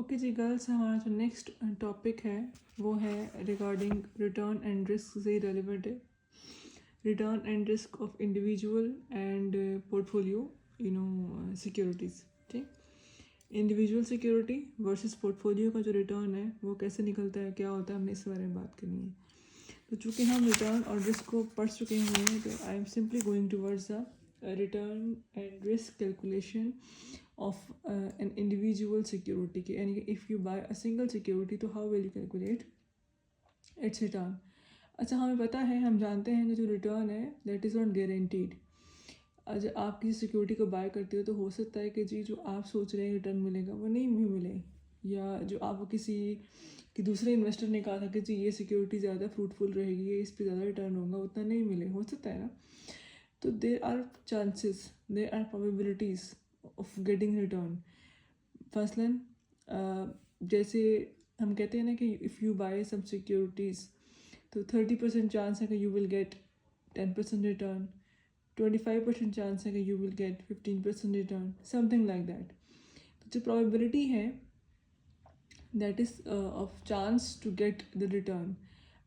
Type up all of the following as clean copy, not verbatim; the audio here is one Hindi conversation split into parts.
ओके जी गर्ल्स, हमारा जो नेक्स्ट टॉपिक है वो है रिगार्डिंग रिटर्न एंड रिस्क से रिलेवेंट है। Return and risk of individual and portfolio securities. ठीक, इंडिविजुअल सिक्योरिटी वर्सेस पोर्टफोलियो का जो रिटर्न है वो कैसे निकलता है, क्या होता है, हमने इस बारे में बात करनी है। तो चूँकि हम रिटर्न और रिस्क को पढ़ चुके हुए हैं तो I am simply going towards the return and risk calculation of an individual security के, यानी कि if you buy a single security तो how will you calculate its return। अच्छा, हमें पता है, हम जानते हैं कि जो रिटर्न है that is not guaranteed। जब आप किसी सिक्योरिटी को बाय करते हो तो हो सकता है कि जी जो आप सोच रहे हैं रिटर्न मिलेगा वो नहीं भी मिले, या जो आप किसी कि दूसरे इन्वेस्टर ने कहा था कि जी ये सिक्योरिटी ज़्यादा फ्रूटफुल रहेगी, ये इस पर ज़्यादा रिटर्न होगा, उतना नहीं मिले, हो सकता है ना। तो there are chances, there are probabilities of getting return. फसलन जैसे हम कहते हैं ना कि if you buy some securities तो 30% चांस है कि you will get 10% return, 25% chance है कि you will get 15% return, something like that. तो जो प्रोबेबिलिटी है that is of chance to get the return.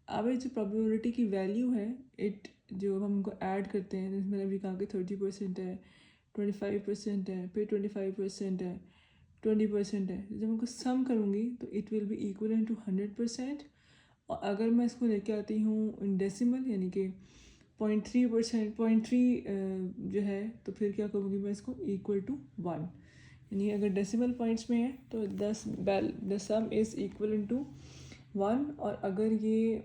अब ये जो प्रोबेबिलिटी की वैल्यू है, इट जो हम उनको ऐड करते हैं, जैसे मैंने अभी कहा कि 30% है, 25% है, फिर 25% है, 20% है। जब उनको सम करूँगी तो it will be equal to 100%। और अगर मैं इसको लेके आती हूँ इन डेसिमल, यानी कि 0.3%, 0.3 जो है, तो फिर क्या करूँगी मैं इसको इक्वल टू 1। यानी अगर डेसिमल पॉइंट्स में है तो the sum is equal to 1, और अगर ये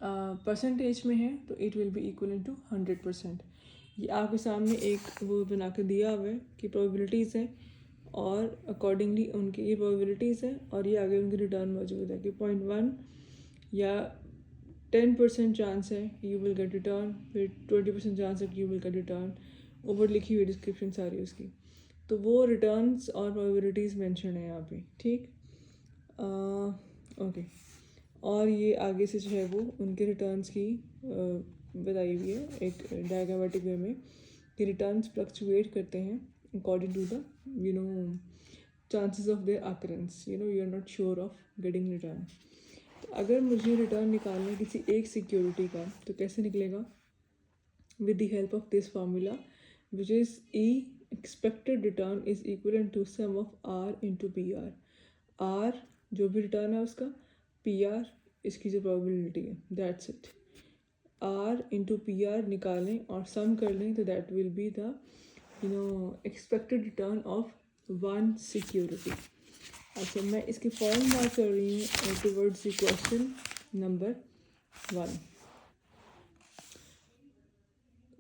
परसेंटेज में है तो it will be equal to 100%। ये आपके सामने एक वो बना कर दिया हुआ है कि प्रोबेबिलिटीज़ हैं और अकॉर्डिंगली उनकी ये प्रोबेबिलिटीज़ हैं और ये आगे उनकी रिटर्न मौजूद है कि 0.1 या 10% चांस है यू विल गेट रिटर्न, फिर 20% चांस है कि यू विल गेट रिटर्न। ऊपर लिखी हुई डिस्क्रिप्शन सारी उसकी, तो वो रिटर्न्स और प्रोबेबिलिटीज़ मेंशन है यहाँ पे। ठीक, ओके। और ये आगे से जो है वो उनके रिटर्न्स की बताई हुई है एक डायग्रामेटिक वे में कि रिटर्न्स फ्लक्चुएट करते हैं according to the chances of their occurrence, you are not sure of getting return. तो अगर मुझे रिटर्न निकालना है किसी एक सिक्योरिटी का तो कैसे निकलेगा, with the help of this formula which is E expected return is equivalent to sum of R into PR। R जो भी रिटर्न है उसका, PR इसकी जो प्रोबेबिलिटी है, that's it. R into PR निकालें और सम कर लें तो that will be the expected return of one security. अच्छा, मैं इसकी फॉर्म बात कर रही हूँ towards the question number 1।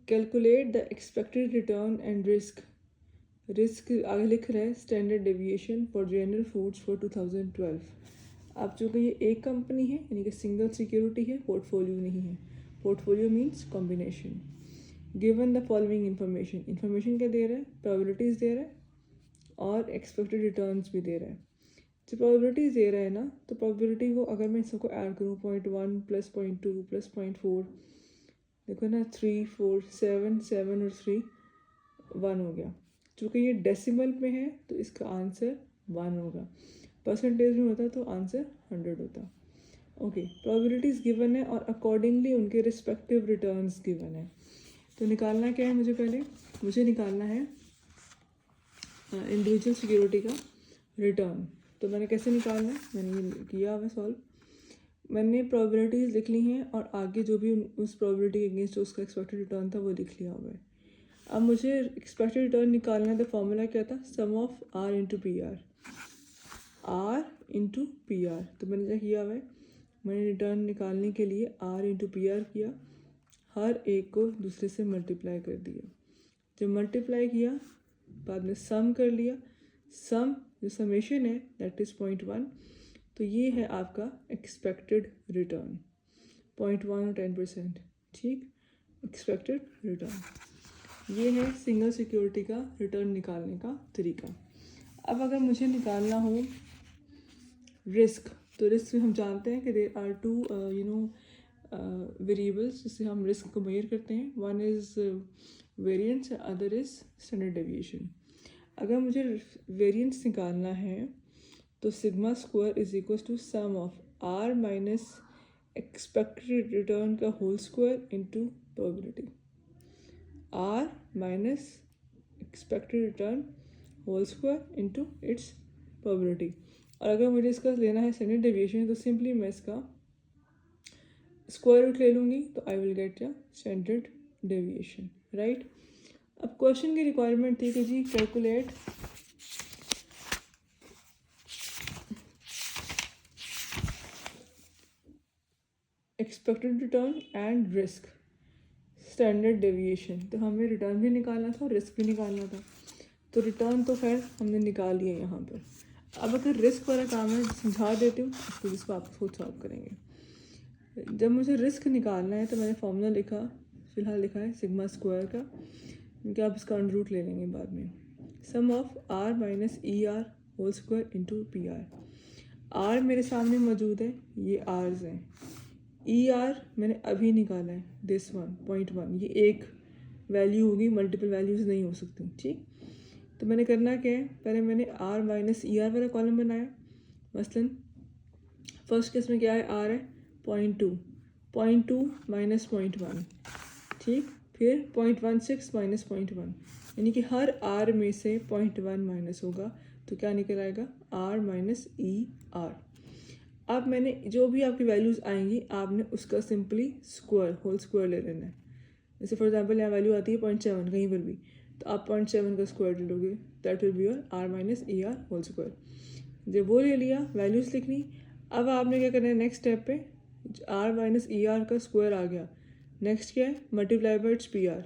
Calculate the expected return and risk. Risk आगे लिख रहा है standard deviation for general foods for 2012। अब चूँकि ये एक कंपनी है यानी कि सिंगल सिक्योरिटी है, पोर्टफोलियो नहीं है। Portfolio means combination. Given the following information, information क्या दे रहा है, प्रोबेबिलिटीज़ दे रहा है और एक्सपेक्टेड रिटर्न्स भी दे रहा है। जो प्रोबेबिलिटीज़ दे रहा है ना, तो प्रोबेबिलिटी को अगर मैं इसको ऐड करूँ 0.1 प्लस 0.2 प्लस 0.4, देखो ना 3 4 7 7 और 3 1 हो गया। चूँकि ये डेसिमल में है तो इसका आंसर 1 होगा, परसेंटेज में होता तो आंसर 100 होता। ओके, प्रोबेबिलिटीज़ गिवन है और अकॉर्डिंगली उनके रिस्पेक्टिव रिटर्न्स गिवन है। तो निकालना क्या है मुझे, पहले मुझे निकालना है इंडिविजुअल सिक्योरिटी का रिटर्न। तो मैंने कैसे निकालना है, मैंने ये किया हुआ सॉल्व। मैंने प्रोबेबिलिटीज़ लिख ली हैं और आगे जो भी उस प्रोबेबिलिटी के अगेंस्ट उसका एक्सपेक्टेड रिटर्न था वो लिख लिया हुआ है। अब मुझे एक्सपेक्टेड रिटर्न निकालना है तो फॉर्मूला क्या था, sum of R into P R. R into P R, तो मैंने क्या किया हुआ है, मैंने रिटर्न निकालने के लिए R इंटू पी आर किया, हर एक को दूसरे से मल्टीप्लाई कर दिया। जब मल्टीप्लाई किया बाद में सम कर लिया, सम जो समेशन है दैट इज़ 0.1, तो ये है आपका एक्सपेक्टेड रिटर्न 0.1 और 10%। ठीक, एक्सपेक्टेड रिटर्न ये है सिंगल सिक्योरिटी का रिटर्न निकालने का तरीका। अब अगर मुझे निकालना हो रिस्क, तो रिस्क हम जानते हैं कि देयर आर टू वेरिएबल्स जिससे हम रिस्क को मेजर करते हैं। One is variance, other is standard deviation. अगर मुझे वेरिएंस निकालना है तो sigma square is equal to sum of R minus expected return का whole square into probability, R minus expected return whole square into its probability. और अगर मुझे इसका लेना है स्टैंडर्ड डेविएशन तो सिंपली मैं इसका स्क्वायर रूट ले लूँगी, तो I will get the standard deviation, right. अब क्वेश्चन की रिक्वायरमेंट थी कि जी calculate expected return and risk standard deviation, तो हमें रिटर्न भी निकालना था, रिस्क भी निकालना था। तो रिटर्न तो खैर हमने निकाल लिया यहाँ पर। अब अगर रिस्क वाला काम है समझा देती हूँ, तो जिसको आप खुद सॉल्व करेंगे। जब मुझे रिस्क निकालना है तो मैंने फॉर्मूला लिखा, फिलहाल लिखा है सिग्मा स्क्वायर का, क्योंकि आप इसका अंडर रूट ले लेंगे बाद में। Sum of R minus E R whole square into P R. R मेरे सामने मौजूद है, ये आर्स हैं। ई आर मैंने अभी निकाला है, दिस 1.1, ये एक वैल्यू होगी, मल्टीपल वैल्यूज़ नहीं हो सकती, ठीक। तो मैंने करना क्या है, पहले मैंने आर माइनस ई आर वाला कॉलम बनाया। मसलन फर्स्ट केस में क्या है, आर है 0.2 माइनस 0.1, ठीक। फिर 0.16 माइनस 0.1, यानी कि हर आर में से 0.1 माइनस होगा, तो क्या निकल आएगा, आर माइनस ई आर। अब मैंने जो भी आपकी वैल्यूज़ आएंगी आपने उसका सिंपली स्क्वायर, होल स्क्वायर ले लेना है। जैसे फॉर एग्जांपल यहाँ वैल्यू आती है 0.7 कहीं पर भी, तो आप 0.7 का स्क्वायर ले लोगे, that will be your r minus E R whole square. जब वो ले लिया, वैल्यूज़ लिखनी। अब आपने क्या करना है, नेक्स्ट स्टेप पे आर माइनस ई आर का स्क्वायर आ गया, नेक्स्ट क्या है, multiply by its P R.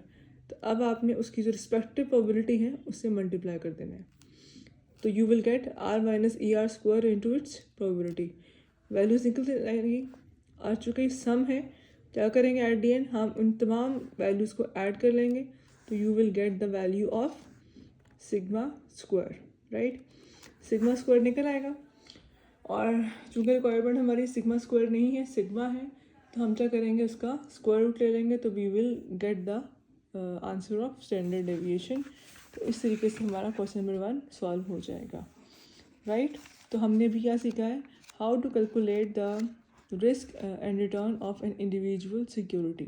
तो अब आपने उसकी जो रिस्पेक्टिव प्रोबेबिलिटी है उससे मल्टीप्लाई कर देना है, तो you will get r minus E r square into its probability. Values निकल जाएंगी। और चूँकि सम है, क्या करेंगे एट दी एंड, हम उन तमाम वैल्यूज़ को ऐड कर लेंगे, तो you will get the value of sigma square, right. Sigma square निकल आएगा। और चूँकि रिक्वायरमेंट हमारी सिग्मा स्क्वायर नहीं है, सिग्मा है, तो हम क्या करेंगे, उसका स्क्वायर रूट ले लेंगे, तो we will get the answer of standard deviation. तो इस तरीके से हमारा क्वेश्चन नंबर 1 सॉल्व हो जाएगा, राइट। तो हमने भी क्या सीखा है, how to calculate the risk and return of an individual security.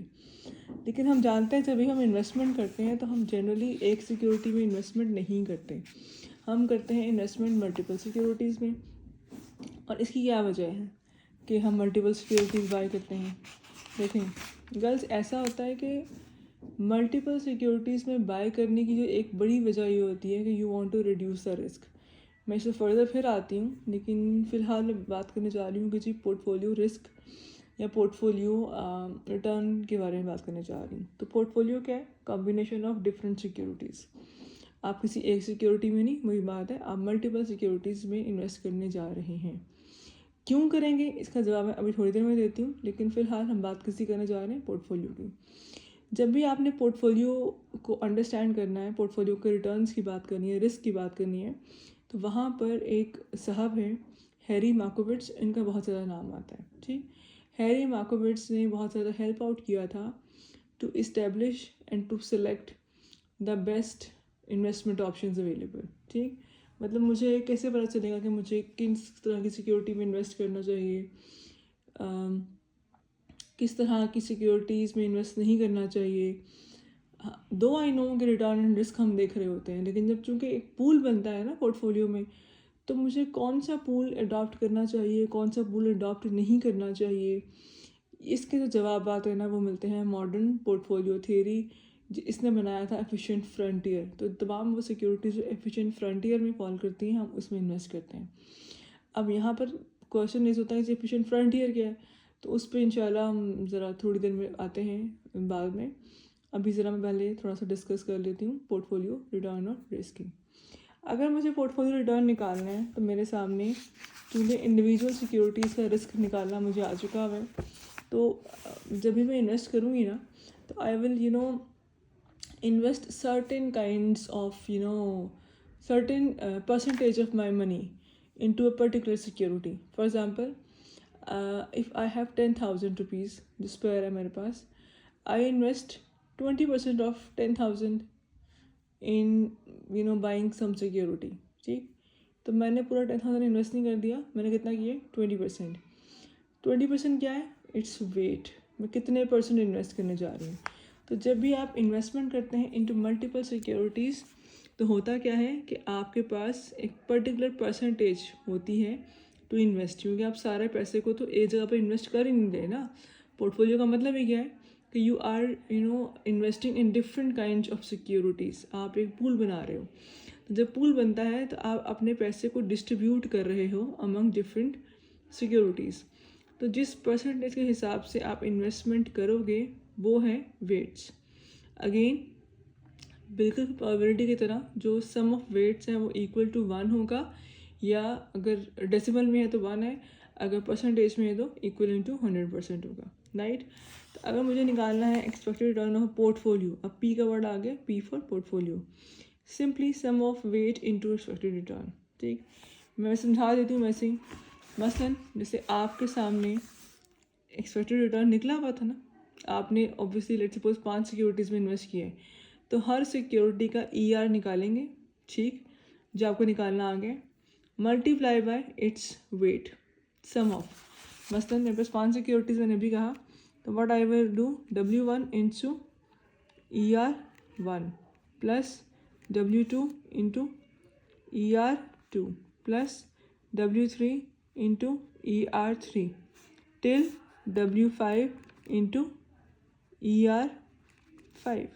लेकिन हम जानते हैं जब भी हम इन्वेस्टमेंट करते हैं तो हम जनरली एक सिक्योरिटी में इन्वेस्टमेंट नहीं करते, हम करते हैं इन्वेस्टमेंट मल्टीपल सिक्योरिटीज़ में। और इसकी क्या वजह है कि हम मल्टीपल सिक्योरिटीज़ बाय करते हैं। देखें गर्ल्स, ऐसा होता है कि मल्टीपल सिक्योरिटीज़ में बाय करने की जो एक बड़ी वजह ये होती है कि you want to reduce the risk. मैं इससे फर्दर फिर आती हूँ, लेकिन फ़िलहाल मैं बात करने जा रही हूँ कि जी पोर्टफोलियो रिस्क या पोर्टफोलियो रिटर्न के बारे में बात करने जा रही हूँ। तो पोर्टफोलियो क्या है, कॉम्बिनेशन ऑफ डिफरेंट सिक्योरिटीज़। आप किसी एक सिक्योरिटी में नहीं, वही बात है, आप मल्टीपल सिक्योरिटीज़ में इन्वेस्ट करने जा रहे हैं। क्यों करेंगे इसका जवाब मैं अभी थोड़ी देर में देती हूँ, लेकिन फ़िलहाल हम बात किसी करने जा रहे हैं पोर्टफोलियो की। जब भी आपने पोर्टफोलियो को अंडरस्टैंड करना है, पोर्टफोलियो के रिटर्न्स की बात करनी है, रिस्क की बात करनी है, तो वहाँ पर एक साहब हैं हैरी मार्कोविट्ज़, इनका बहुत ज़्यादा नाम आता है, ठीक। हैरी मार्कोविट्ज़ ने बहुत ज़्यादा हेल्प आउट किया था to establish and to select the best investment options available, ठीक। मतलब मुझे कैसे पता चलेगा कि मुझे किस तरह की सिक्योरिटी में इन्वेस्ट करना चाहिए, किस तरह की सिक्योरिटीज़ में इन्वेस्ट नहीं करना चाहिए। दो आई नो कि रिटर्न एंड रिस्क हम देख रहे होते हैं, लेकिन जब चूँकि एक पूल बनता है ना पोर्टफोलियो में, तो मुझे कौन सा पूल अडॉप्ट करना चाहिए, कौन सा पूल अडॉप्ट नहीं करना चाहिए, इसके जो जवाब है ना वो मिलते हैं मॉडर्न पोर्टफोलियो थ्योरी, इसने बनाया था एफिशिएंट फ्रंटियर। तो तमाम वो सिक्योरिटीज़ जो एफिशिएंट फ्रंटियर में फॉल करती हैं, हम उसमें इन्वेस्ट करते हैं। अब यहाँ पर क्वेश्चन इस होता है कि एफिशिएंट फ्रंटियर क्या है, तो उस पर इंशाल्लाह हम ज़रा थोड़ी देर में आते हैं बाद में। अभी ज़रा मैं पहले थोड़ा सा डिस्कस कर लेती हूँ पोर्टफोलियो रिटर्न और रिस्क की। अगर मुझे पोर्टफोलियो रिटर्न निकालना है तो मेरे सामने चूँकि इंडिविजुअल सिक्योरिटीज़ का रिस्क निकालना मुझे आ चुका है, तो जब भी मैं इन्वेस्ट करूँगी ना, तो I will invest certain kinds of certain percentage of my money into a particular security. For example, if I have 10,000 rupees जो spare है मेरे पास, I invest 20% of 10,000 in buying some security, ठीक। तो मैंने पूरा 10,000 इन्वेस्ट नहीं कर दिया, मैंने कितना किया 20%। 20% क्या है? इट्स वेट, मैं कितने परसेंट इन्वेस्ट करने जा रही हूँ। तो जब भी आप इन्वेस्टमेंट करते हैं इनटू मल्टीपल सिक्योरिटीज़, तो होता क्या है कि आपके पास एक पर्टिकुलर परसेंटेज होती है टू इन्वेस्ट, क्योंकि आप सारे पैसे को तो एक जगह पर इन्वेस्ट कर ही नहीं रहे ना। पोर्टफोलियो का मतलब ही क्या है कि you are investing in different kind of securities. आप एक पूल बना रहे हो, तो जब पूल बनता है तो आप अपने पैसे को डिस्ट्रीब्यूट कर रहे हो अमंग डिफरेंट सिक्योरिटीज़। तो जिस परसेंटेज के हिसाब से आप इन्वेस्टमेंट करोगे वो है वेट्स। अगेन बिल्कुल प्रोबेबिलिटी की तरह जो सम ऑफ वेट्स हैं वो इक्वल टू 1 होगा, या अगर डेसिमल में है तो 1 है, अगर परसेंटेज में है तो इक्वल इंटू 100% होगा, राइट। तो अगर मुझे निकालना है एक्सपेक्टेड रिटर्न ऑफ पोर्टफोलियो, अब पी का वर्ड आ गया, P for portfolio, simply some of weight into expected return. ठीक, मैं समझा देती हूँ वैसे ही। मसलन जैसे आपके सामने एक्सपेक्टेड रिटर्न निकला हुआ था ना, आपने ऑब्वियसली लेट्स सपोज 5 सिक्योरिटीज़ में इन्वेस्ट किए, तो हर सिक्योरिटी का ER निकालेंगे, ठीक, जो आपको निकालना आ गया, multiply by its weight, sum of. मसलन मेरे पास 5 सिक्योरिटीज़ मैंने भी कहा, तो what I will do, W1 into ER1 plus W2 into ER2 plus W3 into ER3 till W5 into ER5।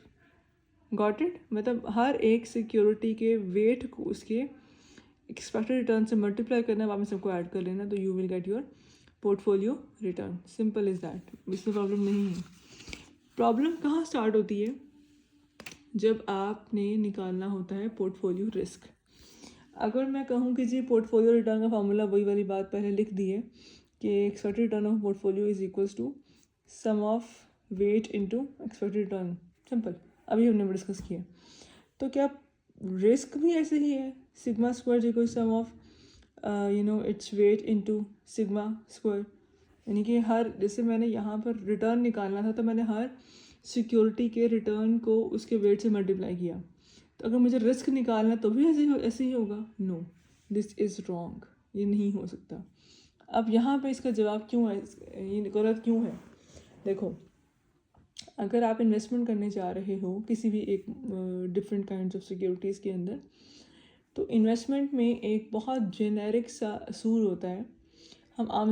Got it? मतलब हर एक सिक्योरिटी के वेट को उसके एक्सपेक्टेड रिटर्न से मल्टीप्लाई करना, वापस सबको ऐड कर लेना, तो you will get your portfolio return. Simple is that, इसमें प्रॉब्लम नहीं है। प्रॉब्लम कहाँ स्टार्ट होती है? जब आपने निकालना होता है पोर्टफोलियो रिस्क। अगर मैं कहूँ कि जी पोर्टफोलियो रिटर्न का फार्मूला वही वाली बात पहले लिख दी है कि expected return of portfolio is equals to sum of weight into expected return, simple, अभी हमने डिस्कस किया। तो क्या रिस्क भी ऐसे ही है? Sigma square equal some of its weight into sigma square, यानी कि हर, जैसे मैंने यहाँ पर रिटर्न निकालना था तो मैंने हर सिक्योरिटी के रिटर्न को उसके वेट से मल्टीप्लाई किया। तो अगर मुझे रिस्क निकालना तो भी ऐसे ही होगा? नो, दिस इज़ रॉन्ग, ये नहीं हो सकता। अब यहाँ पे इसका जवाब क्यों है, ये गलत क्यों है? देखो, अगर आप इन्वेस्टमेंट करने जा रहे हो किसी भी एक डिफरेंट काइंड ऑफ सिक्योरिटीज़ के अंदर, तो इन्वेस्टमेंट में एक बहुत जेनेरिक सा असूल होता है, हम आम